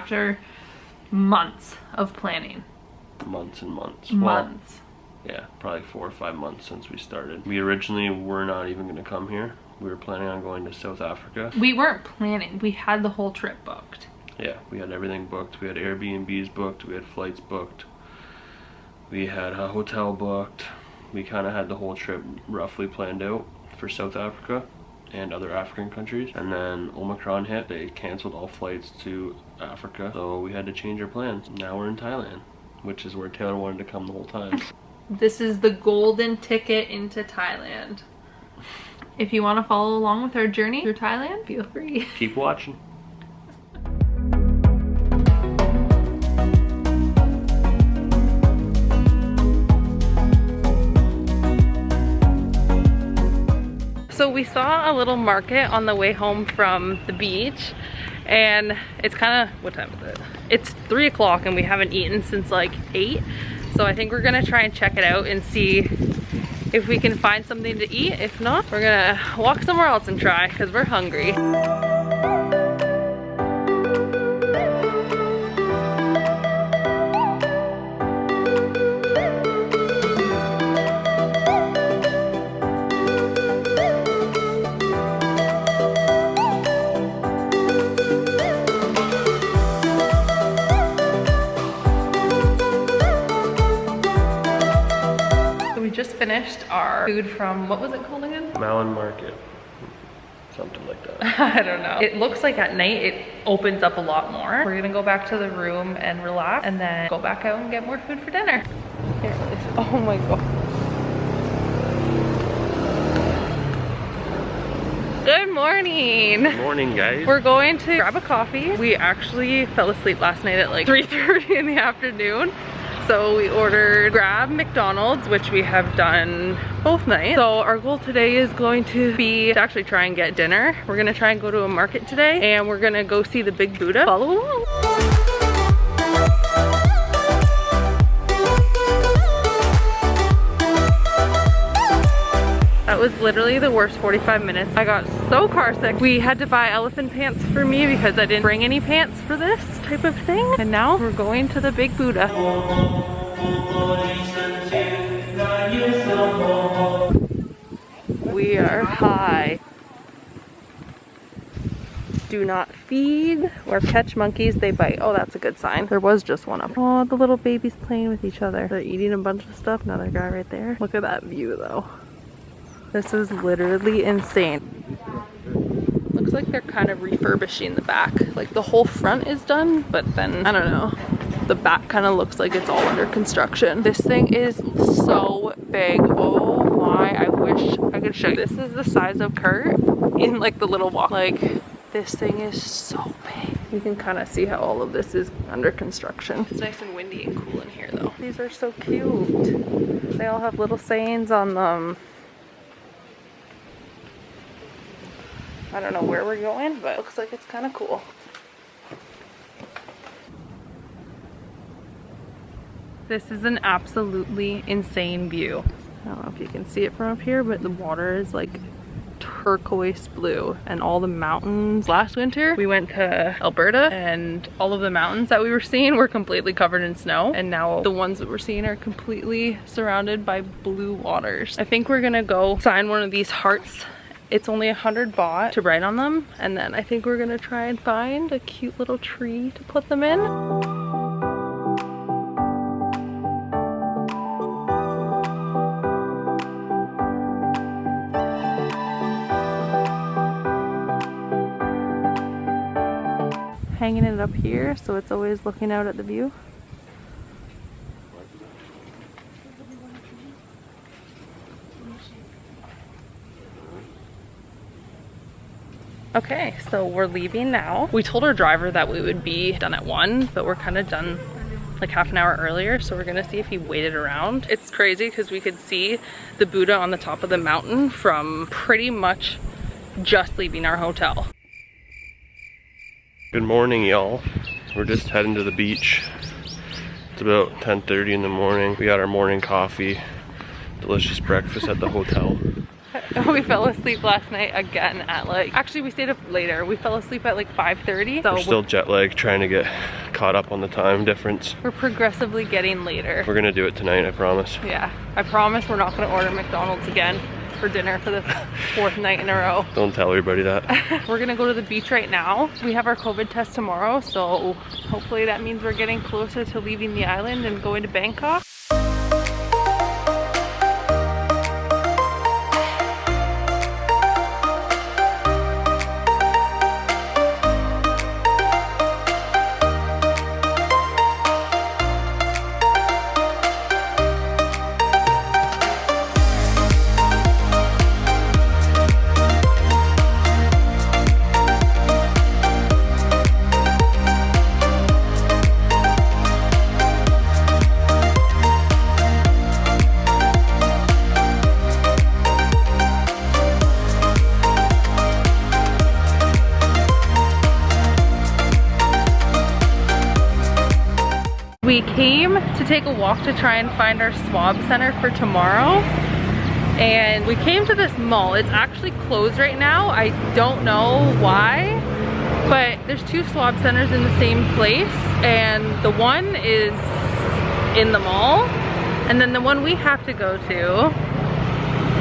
after months of planning. Months and months. Months. Well, yeah, probably 4 or 5 months since we started. We originally were not even going to come here. We were planning on going to South Africa. We weren't planning. We had the whole trip booked. Yeah, we had everything booked. We had Airbnbs booked. We had flights booked. We had a hotel booked. We kind of had the whole trip roughly planned out for South Africa and other African countries. And then Omicron hit. They canceled all flights to Africa. So we had to change our plans. Now we're in Thailand, which is where Taylor wanted to come the whole time. This is the golden ticket into Thailand. If you want to follow along with our journey through Thailand, feel free. Keep watching. So we saw a little market on the way home from the beach, and it's kind of, what time is it? It's 3 o'clock and we haven't eaten since like 8. So I think we're gonna try and check it out and see if we can find something to eat. If not, we're gonna walk somewhere else and try because we're hungry. Finished our food from, what was it called again? Malin Market. Something like that. I don't know. It looks like at night it opens up a lot more. We're gonna go back to the room and relax and then go back out and get more food for dinner. Here it is. Oh my god. Good morning. Good morning, guys. We're going to grab a coffee. We actually fell asleep last night at like 3:30 in the afternoon. So we ordered Grab McDonald's, which we have done both nights. So our goal today is going to be to actually try and get dinner. We're gonna try and go to a market today and we're gonna go see the Big Buddha. Follow along. That was literally the worst 45 minutes. I got so car sick. We had to buy elephant pants for me because I didn't bring any pants for this type of thing. And now we're going to the Big Buddha. We are high. Do not feed or catch monkeys, they bite. Oh, that's a good sign. There was just one up. Oh, the little babies playing with each other. They're eating a bunch of stuff. Another guy right there. Look at that view though. This is literally insane. Looks like they're kind of refurbishing the back. Like the whole front is done, but then, I don't know. The back kind of looks like it's all under construction. This thing is so big. Oh my, I wish I could show you. This is the size of Kurt in like the little walk. Like this thing is so big. You can kind of see how all of this is under construction. It's nice and windy and cool in here though. These are so cute. They all have little sayings on them. I don't know where we're going, but it looks like it's kind of cool. This is an absolutely insane view. I don't know if you can see it from up here, but the water is like turquoise blue and all the mountains. Last winter we went to Alberta and all of the mountains that we were seeing were completely covered in snow, and now the ones that we're seeing are completely surrounded by blue waters. I think we're gonna go sign one of these hearts. It's only 100 baht to write on them, and then I think we're gonna try and find a cute little tree to put them in. Hanging it up here so it's always looking out at the view. Okay, so we're leaving now. We told our driver that we would be done at 1, but we're kind of done like half an hour earlier, so we're gonna see if he waited around. It's crazy because we could see the Buddha on the top of the mountain from pretty much just leaving our hotel. Good morning, y'all. We're just heading to the beach. It's about 10:30 in the morning. We got our morning coffee, delicious breakfast at the hotel. We fell asleep last night again at like, actually we stayed up later. We fell asleep at like 5:30. So we're still jet lagged, trying to get caught up on the time difference. We're progressively getting later. We're gonna do it tonight, I promise. Yeah, I promise we're not gonna order McDonald's again for dinner for the 4th night in a row. Don't tell everybody that. We're gonna go to the beach right now. We have our COVID test tomorrow, so hopefully that means we're getting closer to leaving the island and going to Bangkok. We came to take a walk to try and find our swab center for tomorrow, and we came to this mall. It's actually closed right now. I don't know why, but there's 2 swab centers in the same place, and the one is in the mall, and then the one we have to go to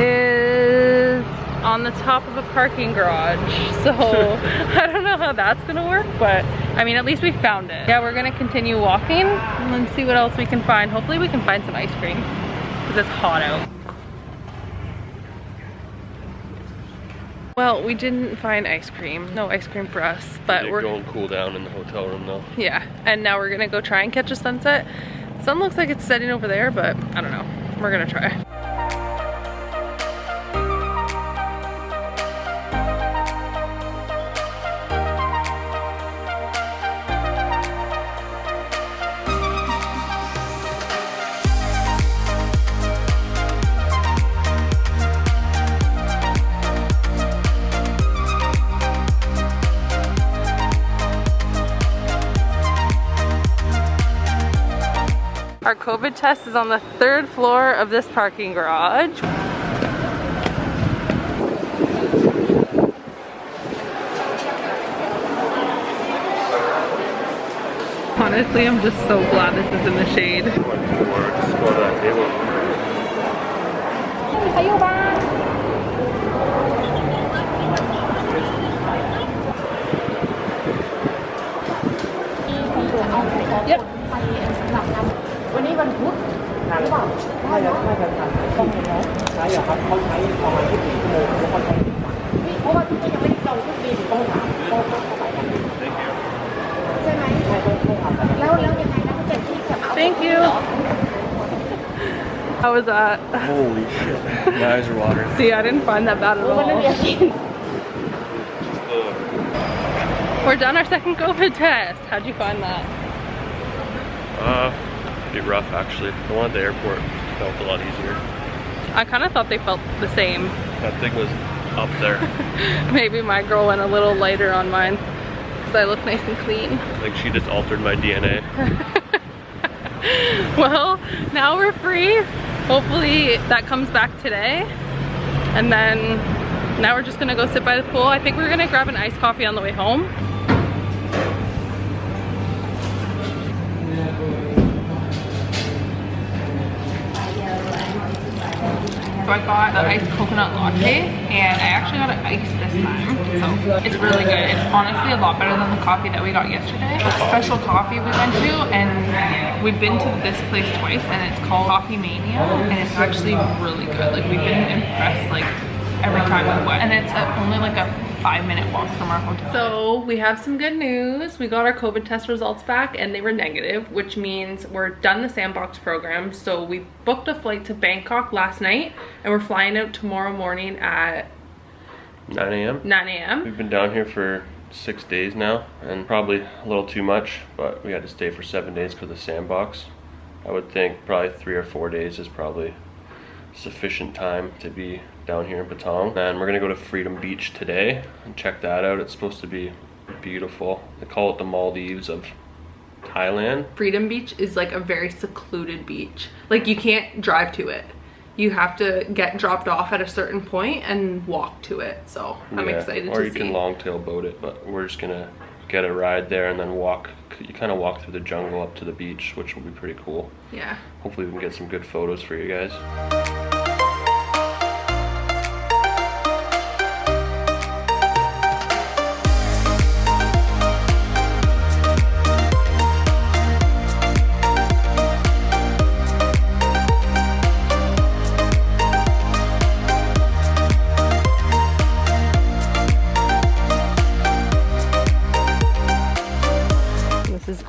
is on the top of a parking garage. So I don't know how that's gonna work, but I mean, at least we found it. Yeah, we're gonna continue walking and see what else we can find. Hopefully we can find some ice cream because it's hot out. Well, we didn't find ice cream. No ice cream for us, but we're going to cool down in the hotel room though. Yeah, and now we're gonna go try and catch a sunset. Sun looks like it's setting over there, but I don't know. We're gonna try. Our COVID test is on the 3rd floor of this parking garage. Honestly, I'm just so glad this is in the shade. Yep. วันนี้วันพุธทานหรือเปล่าได้แล้วได้กันทานต้องใช้เนาะใช้อะครับเขาใช้ประมาณ24 ชั่วโมงแล้วเขาใช้10 วันเพราะว่าที่ยังไม่ได้จองทุกปีต้องถามต้องเข้าไปกันใช่ไหมใช่ต้องถามกันแล้วยังไงนะเขาจะที่จะเอา Thank you. How was that? Holy shit. My eyes are watering. See, I didn't find that bad at all. We're done our second COVID test. How'd you find that? Pretty rough actually. The one at the airport felt a lot easier. I kind of thought they felt the same. That thing was up there. Maybe my girl went a little lighter on mine because I look nice and clean. Like she just altered my DNA. Well, now we're free. Hopefully that comes back today. And then now we're just gonna go sit by the pool. I think we're gonna grab an iced coffee on the way home. So I got the iced coconut latte, and I actually got it iced this time, so it's really good. It's honestly a lot better than the coffee that we got yesterday. A special coffee we went to, and we've been to this place twice, and it's called Coffee Mania, and it's actually really good. Like, we've been impressed like every time we went, and it's only like a 5-minute walk from our hotel. So we have some good news. We got our COVID test results back and they were negative, which means we're done the Sandbox program. So we booked a flight to Bangkok last night and we're flying out tomorrow morning at 9 a.m. 9 a.m. We've been down here for 6 days now, and probably a little too much, but we had to stay for 7 days for the Sandbox. I would think probably 3 or 4 days is probably sufficient time to be down here in Patong. And we're gonna go to Freedom Beach today and check that out. It's supposed to be beautiful. They call it the Maldives of Thailand. Freedom Beach is like a very secluded beach. Like, you can't drive to it. you have to get dropped off at a certain point and walk to it. So I'm excited to see. Or you can longtail boat it, but we're just gonna get a ride there and then walk. You kind of walk through the jungle up to the beach, which will be pretty cool. Yeah. Hopefully we can get some good photos for you guys.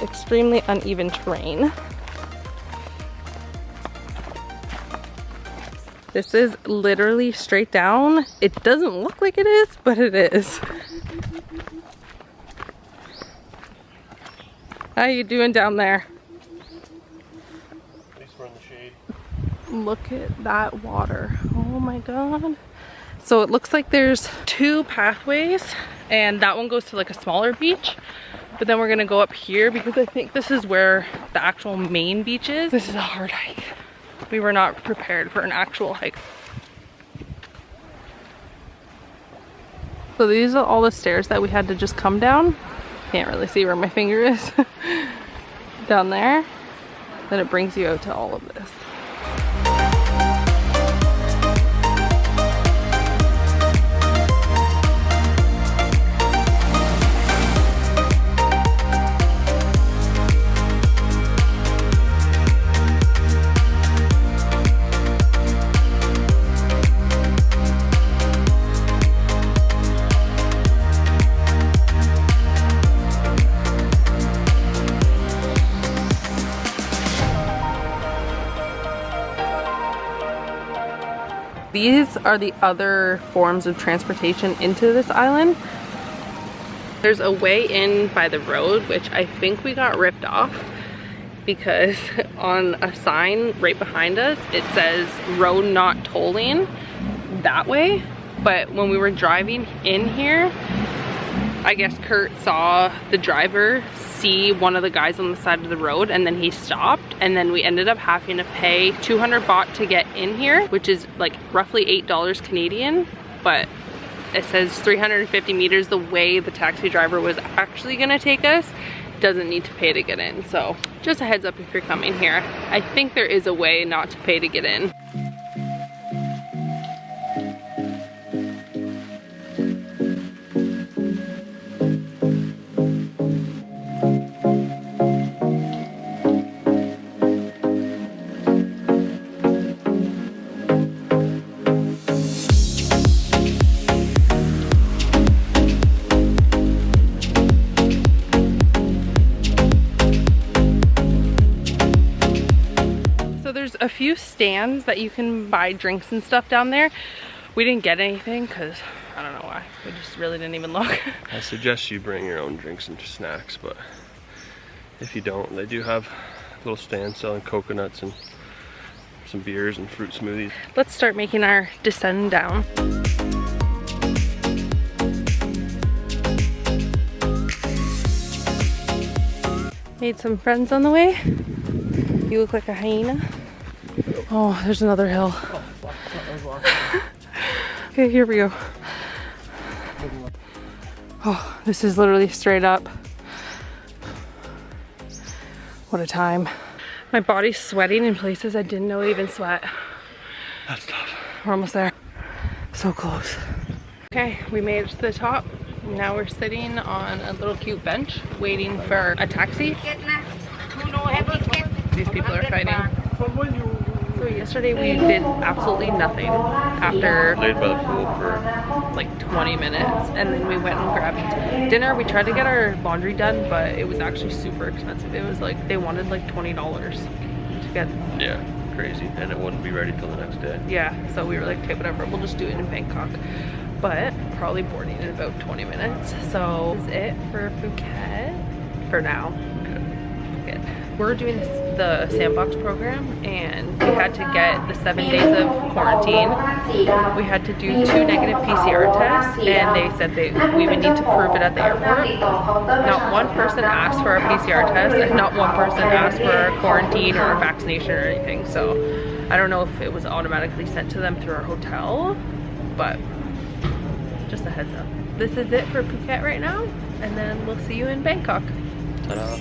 Extremely uneven terrain. This is literally straight down. It doesn't look like it is, but it is. How you doing down there? At least we're in the shade. Look at that water. Oh my god. So it looks like there's 2 pathways, and that one goes to like a smaller beach. But then we're gonna go up here because I think this is where the actual main beach is. This is a hard hike. We were not prepared for an actual hike. So these are all the stairs that we had to just come down. Can't really see where my finger is. Down there. Then it brings you out to all of this. These are the other forms of transportation into this island. There's a way in by the road, which I think we got ripped off because on a sign right behind us, it says road not tolling that way. But when we were driving in here, I guess Kurt saw the driver see one of the guys on the side of the road, and then he stopped, and then we ended up having to pay 200 baht to get in here, which is like roughly $8 Canadian, but it says 350 meters the way the taxi driver was actually gonna take us. Doesn't need to pay to get in. So just a heads up if you're coming here. I think there is a way not to pay to get in. A few stands that you can buy drinks and stuff down there. We didn't get anything because I don't know why. We just really didn't even look. I suggest you bring your own drinks and snacks, but if you don't, they do have little stands selling coconuts and some beers and fruit smoothies. Let's start making our descent down. Made some friends on the way. You look like a hyena. Oh, there's another hill. Okay, here we go. Oh, this is literally straight up. What a time. My body's sweating in places I didn't know even sweat. That's tough. We're almost there. So close. Okay, we made it to the top. Now we're sitting on a little cute bench waiting for a taxi. These people are fighting. So yesterday we did absolutely nothing after Laid by the pool for like 20 minutes, and then we went and grabbed dinner. We tried to get our laundry done, but it was actually super expensive. It was like they wanted like $20 to get. Yeah, crazy, and it wouldn't be ready till the next day. Yeah, so we were like, okay, whatever, we'll just do it in Bangkok. But probably boarding in about 20 minutes. So this is it for Phuket for now. Okay. Phuket. we're doing the Sandbox program, and we had to get the 7 days of quarantine. We had to do 2 negative PCR tests, and they said we would need to prove it at the airport. Not one person asked for a PCR test, and not one person asked for a quarantine or a vaccination or anything. So I don't know if it was automatically sent to them through our hotel, but just a heads up. This is it for Phuket right now, and then we'll see you in Bangkok. Ta-da.